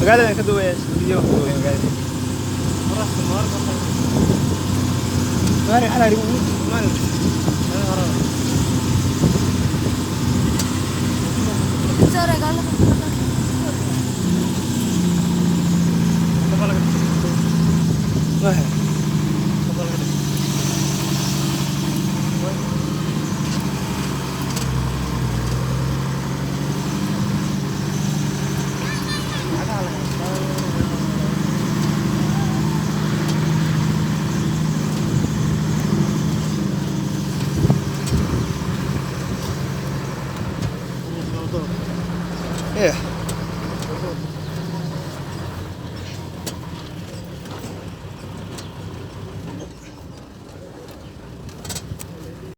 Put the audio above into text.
magaalada ka duwaya video ka duwaya magaalada mari ala ri man sore gala Wah.